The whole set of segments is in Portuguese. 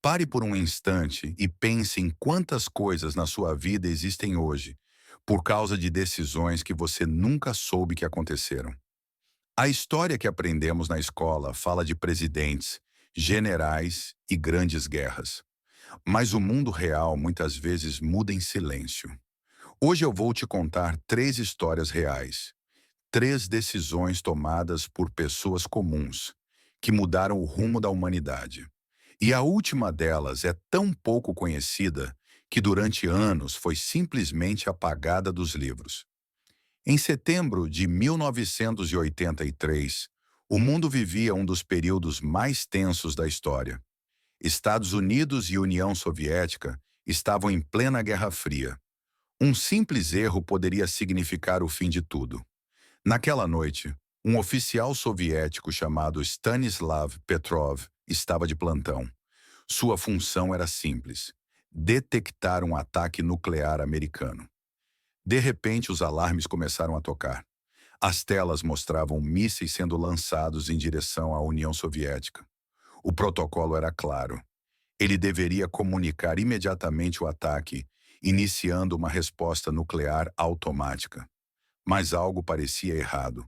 Pare por um instante e pense em quantas coisas na sua vida existem hoje por causa de decisões que você nunca soube que aconteceram. A história que aprendemos na escola fala de presidentes, generais e grandes guerras. Mas o mundo real muitas vezes muda em silêncio. Hoje eu vou te contar três histórias reais, três decisões tomadas por pessoas comuns, que mudaram o rumo da humanidade. E a última delas é tão pouco conhecida que durante anos foi simplesmente apagada dos livros. Em setembro de 1983, o mundo vivia um dos períodos mais tensos da história. Estados Unidos e União Soviética estavam em plena Guerra Fria. Um simples erro poderia significar o fim de tudo. Naquela noite, um oficial soviético chamado Stanislav Petrov estava de plantão. Sua função era simples: detectar um ataque nuclear americano. De repente, os alarmes começaram a tocar. As telas mostravam mísseis sendo lançados em direção à União Soviética. O protocolo era claro. Ele deveria comunicar imediatamente o ataque, iniciando uma resposta nuclear automática. Mas algo parecia errado.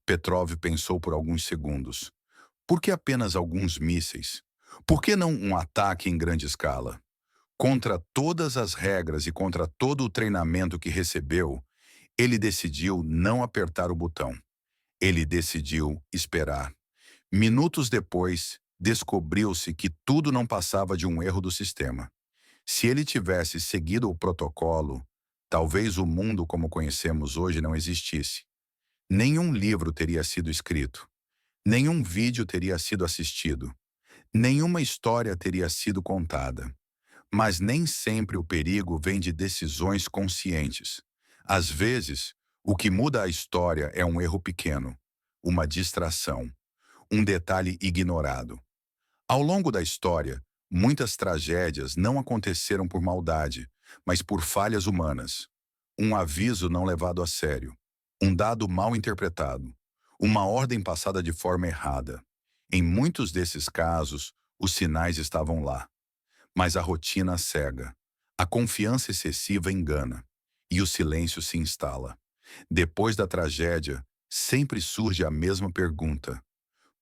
Petrov pensou por alguns segundos. Por que apenas alguns mísseis? Por que não um ataque em grande escala? Contra todas as regras e contra todo o treinamento que recebeu, ele decidiu não apertar o botão. Ele decidiu esperar. Minutos depois, descobriu-se que tudo não passava de um erro do sistema. Se ele tivesse seguido o protocolo, talvez o mundo como conhecemos hoje não existisse. Nenhum livro teria sido escrito. Nenhum vídeo teria sido assistido. Nenhuma história teria sido contada. Mas nem sempre o perigo vem de decisões conscientes. Às vezes, o que muda a história é um erro pequeno, uma distração, um detalhe ignorado. Ao longo da história, muitas tragédias não aconteceram por maldade, mas por falhas humanas. Um aviso não levado a sério, um dado mal interpretado, uma ordem passada de forma errada. Em muitos desses casos, os sinais estavam lá. Mas a rotina cega, a confiança excessiva engana, e o silêncio se instala. Depois da tragédia, sempre surge a mesma pergunta: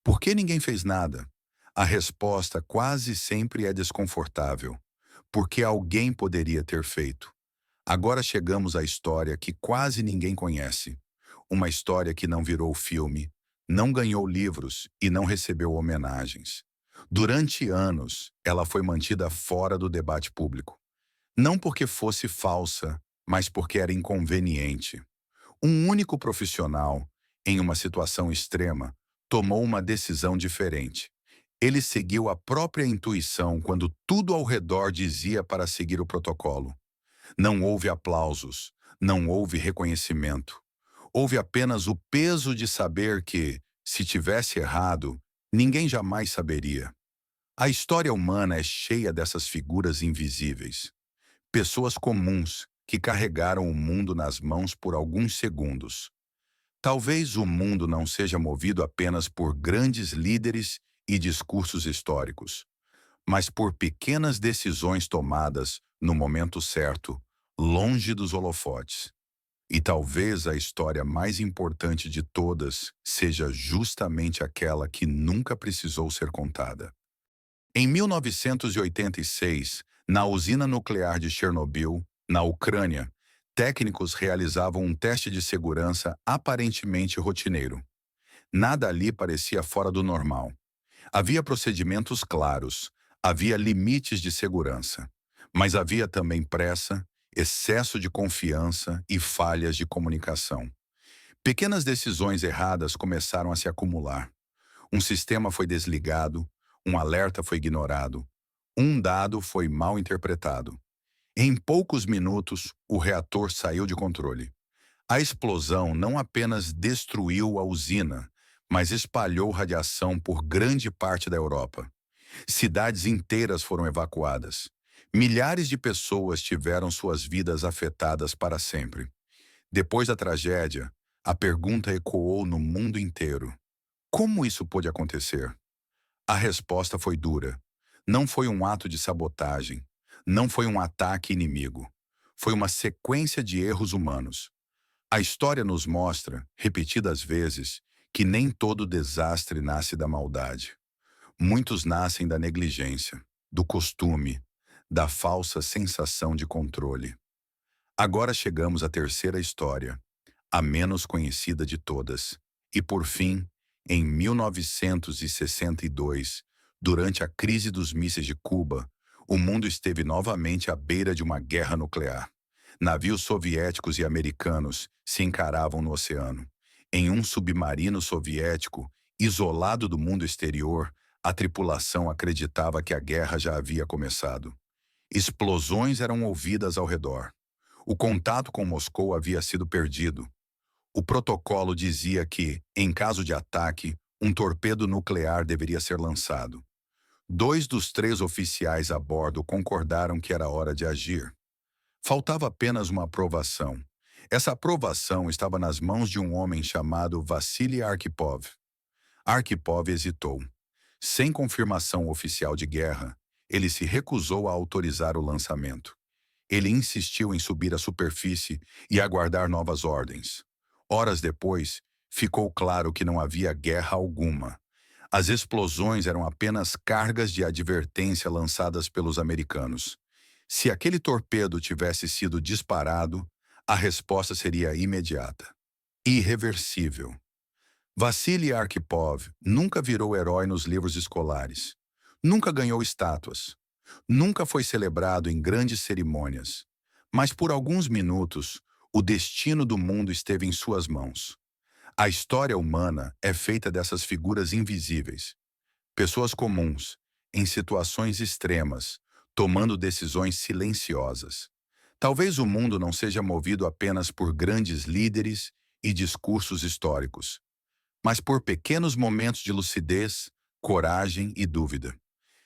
por que ninguém fez nada? A resposta quase sempre é desconfortável, porque alguém poderia ter feito. Agora chegamos à história que quase ninguém conhece. Uma história que não virou filme, não ganhou livros e não recebeu homenagens. Durante anos, ela foi mantida fora do debate público. Não porque fosse falsa, mas porque era inconveniente. Um único profissional, em uma situação extrema, tomou uma decisão diferente. Ele seguiu a própria intuição quando tudo ao redor dizia para seguir o protocolo. Não houve aplausos, não houve reconhecimento. Houve apenas o peso de saber que, se tivesse errado, ninguém jamais saberia. A história humana é cheia dessas figuras invisíveis. Pessoas comuns que carregaram o mundo nas mãos por alguns segundos. Talvez o mundo não seja movido apenas por grandes líderes e discursos históricos, mas por pequenas decisões tomadas no momento certo, longe dos holofotes. E talvez a história mais importante de todas seja justamente aquela que nunca precisou ser contada. Em 1986, na usina nuclear de Chernobyl, na Ucrânia, técnicos realizavam um teste de segurança aparentemente rotineiro. Nada ali parecia fora do normal. Havia procedimentos claros, havia limites de segurança, mas havia também pressa, excesso de confiança e falhas de comunicação. Pequenas decisões erradas começaram a se acumular. Um sistema foi desligado, um alerta foi ignorado, um dado foi mal interpretado. Em poucos minutos, o reator saiu de controle. A explosão não apenas destruiu a usina, mas espalhou radiação por grande parte da Europa. Cidades inteiras foram evacuadas. Milhares de pessoas tiveram suas vidas afetadas para sempre. Depois da tragédia, a pergunta ecoou no mundo inteiro: como isso pôde acontecer? A resposta foi dura. Não foi um ato de sabotagem, não foi um ataque inimigo. Foi uma sequência de erros humanos. A história nos mostra, repetidas vezes, que nem todo desastre nasce da maldade. Muitos nascem da negligência, do costume, da falsa sensação de controle. Agora chegamos à terceira história, a menos conhecida de todas. E por fim, em 1962, durante a crise dos mísseis de Cuba, o mundo esteve novamente à beira de uma guerra nuclear. Navios soviéticos e americanos se encaravam no oceano. Em um submarino soviético, isolado do mundo exterior, a tripulação acreditava que a guerra já havia começado. Explosões eram ouvidas ao redor. O contato com Moscou havia sido perdido. O protocolo dizia que, em caso de ataque, um torpedo nuclear deveria ser lançado. Dois dos três oficiais a bordo concordaram que era hora de agir. Faltava apenas uma aprovação. Essa aprovação estava nas mãos de um homem chamado Vassily Arkhipov. Arkhipov hesitou. Sem confirmação oficial de guerra, ele se recusou a autorizar o lançamento. Ele insistiu em subir à superfície e aguardar novas ordens. Horas depois, ficou claro que não havia guerra alguma. As explosões eram apenas cargas de advertência lançadas pelos americanos. Se aquele torpedo tivesse sido disparado, a resposta seria imediata. Irreversível. Vassily Arkhipov nunca virou herói nos livros escolares. Nunca ganhou estátuas. Nunca foi celebrado em grandes cerimônias. Mas por alguns minutos, o destino do mundo esteve em suas mãos. A história humana é feita dessas figuras invisíveis. Pessoas comuns, em situações extremas, tomando decisões silenciosas. Talvez o mundo não seja movido apenas por grandes líderes e discursos históricos, mas por pequenos momentos de lucidez, coragem e dúvida.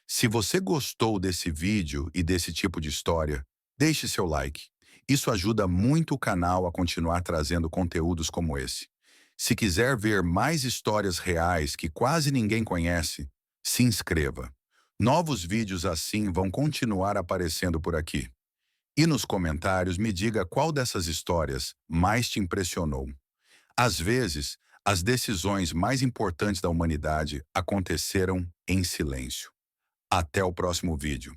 Se você gostou desse vídeo e desse tipo de história, deixe seu like. Isso ajuda muito o canal a continuar trazendo conteúdos como esse. Se quiser ver mais histórias reais que quase ninguém conhece, se inscreva. Novos vídeos assim vão continuar aparecendo por aqui. E nos comentários me diga qual dessas histórias mais te impressionou. Às vezes, as decisões mais importantes da humanidade aconteceram em silêncio. Até o próximo vídeo.